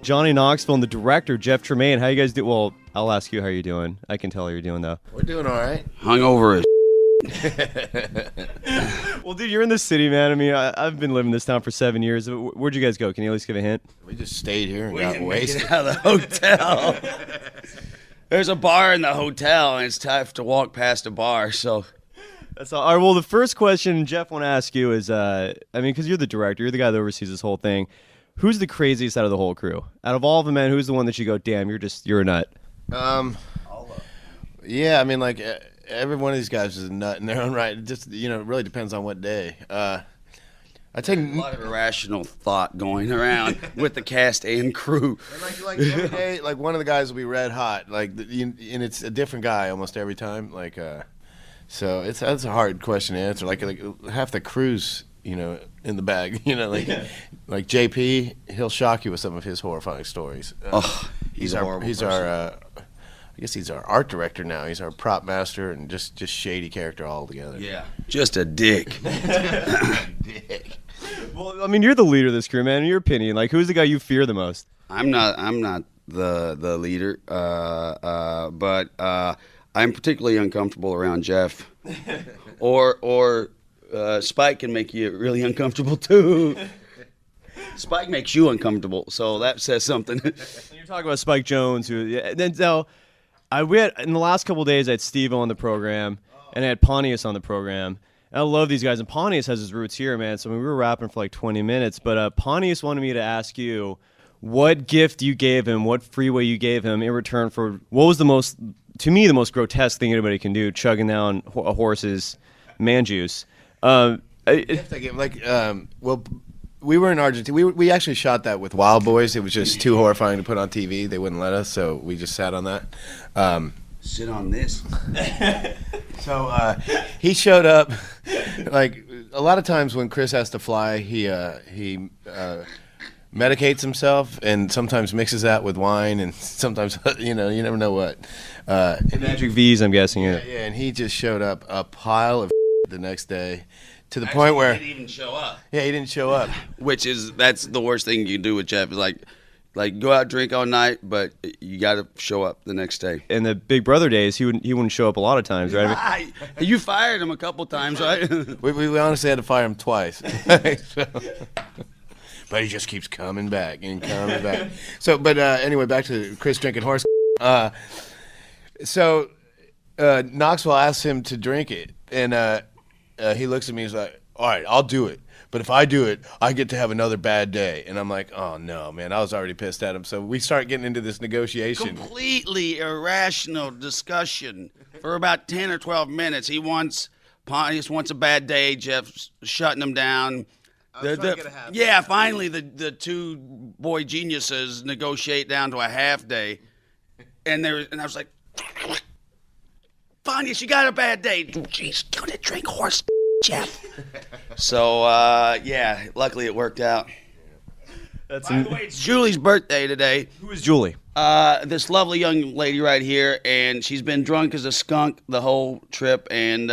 Johnny Knoxville and the director, Jeff Tremaine. How you guys do? Well, I'll ask you how you're doing. I can tell how you're doing, though. We're doing all right. Hungover as Well, dude, you're in the city, man. I mean, I've been living this town for 7 years. Where'd you guys go? Can you at least give a hint? We just stayed here and we got didn't make wasted. it out of the hotel. There's a bar in the hotel, and it's tough to walk past a bar, so... That's all right. Well, the first question Jeff want to ask you is, I mean, because you're the director, you're the guy that oversees this whole thing. Who's the craziest out of the whole crew? Out of all of them, man, who's the one that you go, damn, you're a nut? Yeah, I mean, like every one of these guys is a nut in their own right. It just, it really depends on what day. I take A lot of irrational thought going around with the cast and crew. and like every day, like one of the guys will be red hot, like, and it's a different guy almost every time. Like, so that's a hard question to answer. Like half the crew's, in the bag. Like JP, he'll shock you with some of his horrifying stories. He's a horrible person. I guess he's our art director now. He's our prop master and just shady character altogether. Yeah, just a dick. Dick. Well, I mean, you're the leader of this crew, man. In your opinion, like, who's the guy you fear the most? I'm not the leader, but I'm particularly uncomfortable around Jeff. Or Spike can make you really uncomfortable too. Spike makes you uncomfortable, so that says something. You're talking about Spike Jones, in the last couple of days I had Steve on the program, and I had Pontius on the program. And I love these guys, and Pontius has his roots here, man. So we were rapping for like 20 minutes, but Pontius wanted me to ask you what gift you gave him, what freeway you gave him in return for what was the most grotesque thing anybody can do, chugging down a horse's man juice. Well, we were in Argentina. We actually shot that with Wild Boys. It was just too horrifying to put on TV. They wouldn't let us, so we just sat on that. Sit on this. So he showed up. Like a lot of times when Chris has to fly, he medicates himself and sometimes mixes that with wine, and sometimes you never know what. Magic V's, I'm guessing. Yeah, and he just showed up a pile of the next day. To the point where he didn't even show up. Yeah, he didn't show up. That's the worst thing you can do with Jeff. Is like go out drink all night, but you got to show up the next day. In the Big Brother days, he wouldn't show up a lot of times, right? You fired him a couple times, right? we honestly had to fire him twice. But he just keeps coming back and coming back. So, but anyway, back to Chris drinking horse. So Knoxville asked him to drink it, and he looks at me. He's like, "All right, I'll do it. But if I do it, I get to have another bad day." And I'm like, "Oh no, man!" I was already pissed at him. So we start getting into this negotiation. Completely irrational discussion for about 10 or 12 minutes. Pontius wants a bad day. Jeff's shutting him down. Finally the two boy geniuses negotiate down to a half day, and I was like, Pontius, you got a bad day. He's gonna drink horse, Jeff. So luckily it worked out. By the way, it's Julie's birthday today. Who is Julie? This lovely young lady right here, and she's been drunk as a skunk the whole trip, and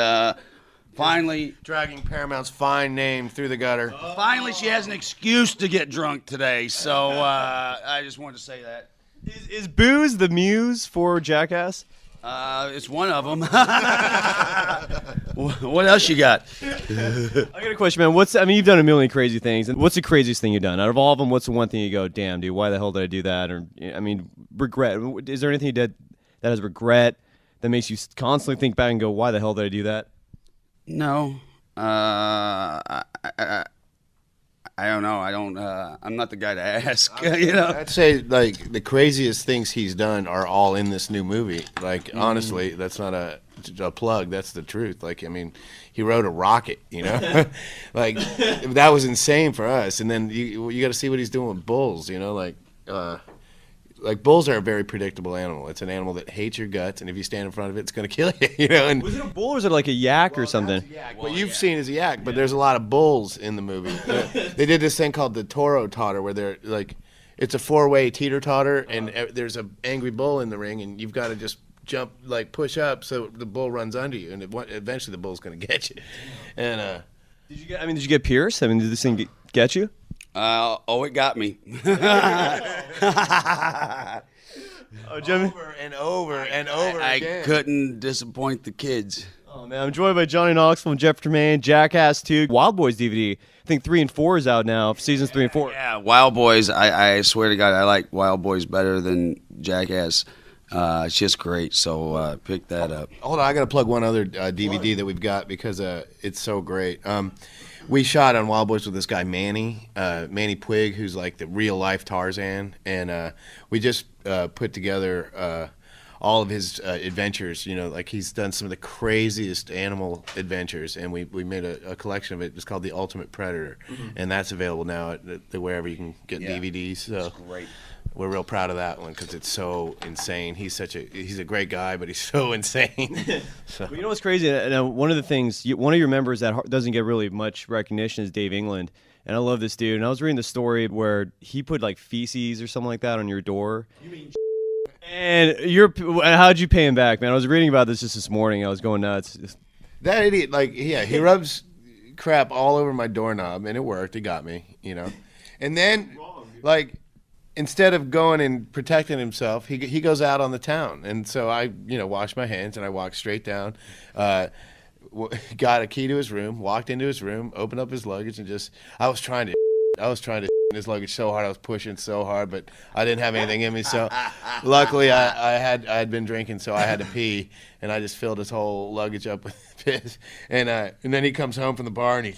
finally Dragging Paramount's fine name through the gutter. Finally, she has an excuse to get drunk today, so I just wanted to say that. Is booze the muse for Jackass? It's one of them. What else you got? I got a question, man. You've done a million crazy things. What's the craziest thing you've done? Out of all of them, what's the one thing you go, damn, dude, why the hell did I do that? Or, regret. Is there anything you did that has regret that makes you constantly think back and go, why the hell did I do that? No. I don't know. I'm not the guy to ask. I'd say like the craziest things he's done are all in this new movie. Like honestly, that's not a plug. That's the truth. Like he rode a rocket. Like that was insane for us. And then you got to see what he's doing with bulls. Like bulls are a very predictable animal. It's an animal that hates your guts, and if you stand in front of it, it's going to kill you. And was it a bull or is it like a yak or something? That's a yak. What you've seen is a yak, but there's a lot of bulls in the movie. They did this thing called the Toro Totter, where they're like, it's a 4-way teeter-totter, and there's an angry bull in the ring, and you've got to just jump, like push up, so the bull runs under you, and eventually the bull's going to get you. And did you get pierced? Did this thing get you? It got me. Oh, Jimmy. Over and over and over I again. couldn't disappoint the kids. Oh man, I'm joined by Johnny Knoxville and Jeff Tremaine, Jackass 2, Wild Boys DVD. I think 3 and 4 is out now. Seasons 3 and 4. Yeah, Wild Boys. I swear to God, I like Wild Boys better than Jackass. It's just great. So pick that up. Hold on, I got to plug one other DVD that we've got because it's so great. We shot on Wild Boys with this guy Manny Puig, who's like the real life Tarzan, and we just put together all of his adventures. You know, like he's done some of the craziest animal adventures, and we made a collection of it. It's called The Ultimate Predator, and that's available now at wherever you can get DVDs. So That's great. we're real proud of that one because it's so insane. He's a great guy, but he's so insane. So. Well, you know what's crazy? One of the things, one of your members that doesn't get really much recognition is Dave England. And I love this dude. And I was reading the story where he put like feces or something like that on your door. You mean and how'd you pay him back, man? I was reading about this just this morning. I was going nuts. That idiot, he rubs crap all over my doorknob, and it worked. He got me, you know. And then, instead of going and protecting himself, he goes out on the town. And so I, wash my hands, and I walk straight down, got a key to his room, walked into his room, opened up his luggage, and I was trying to in his luggage so hard. I was pushing so hard, but I didn't have anything in me. So luckily I had been drinking, so I had to pee, and I just filled his whole luggage up with piss. And then he comes home from the bar, and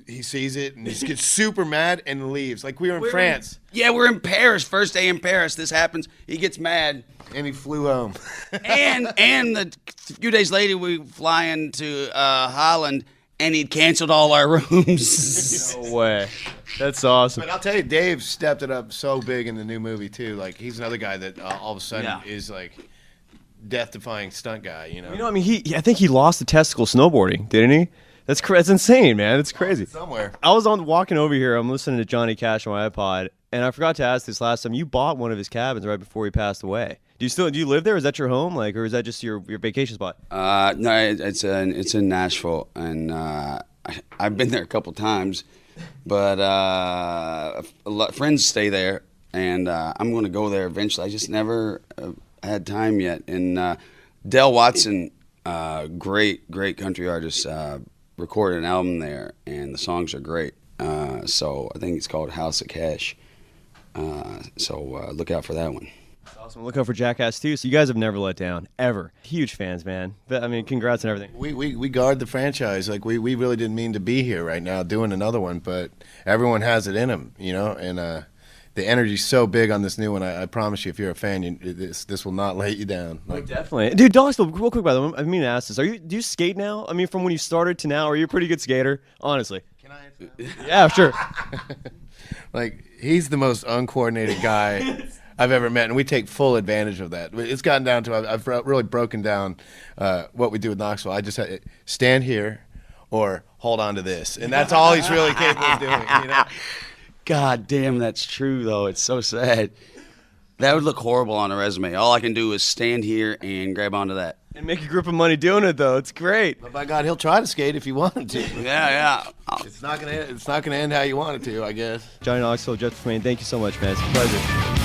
he sees it, and he gets super mad and leaves. Like we were in France. We're in Paris. First day in Paris. This happens. He gets mad. And he flew home. and a few days later, we fly into Holland, and he'd canceled all our rooms. No way. That's awesome. But I'll tell you, Dave stepped it up so big in the new movie, too. Like, he's another guy that all of a sudden is, like, death-defying stunt guy, you know? I mean, I think he lost the testicle snowboarding, didn't he? That's insane, man. It's crazy. Somewhere. I was walking over here. I'm listening to Johnny Cash on my iPod, and I forgot to ask this last time. You bought one of his cabins right before he passed away. Do you live there? Is that your home, or is that just your vacation spot? No, it's in Nashville, and I've been there a couple times, but friends stay there, and I'm going to go there eventually. I just never had time yet. And Del Watson, great country artist, recorded an album there, and the songs are great. So I think it's called House of Cash. So look out for that one. Awesome. Look out for Jackass 2. So you guys have never let down, ever. Huge fans, man. I mean, congrats and everything. We guard the franchise. Like, we really didn't mean to be here right now doing another one, but everyone has it in them, and the energy's so big on this new one. I promise you, if you're a fan, this will not let you down. Like, definitely. Dude, Knoxville, real quick, by the way, I mean to ask this. Do you skate now? I mean, from when you started to now, are you a pretty good skater? Honestly. Can I answer that? Yeah, sure. Like, he's the most uncoordinated guy I've ever met, and we take full advantage of that. It's gotten down to I've really broken down what we do with Knoxville. I just stand here or hold on to this, and that's all he's really capable of doing. God damn, that's true, though. It's so sad. That would look horrible on a resume. All I can do is stand here and grab onto that. And make a grip of money doing it, though. It's great. But by God, he'll try to skate if he wanted to. Yeah. It's not gonna end how you want it to, I guess. Johnny Knoxville, Jeff Tremaine, thank you so much, man. It's a pleasure.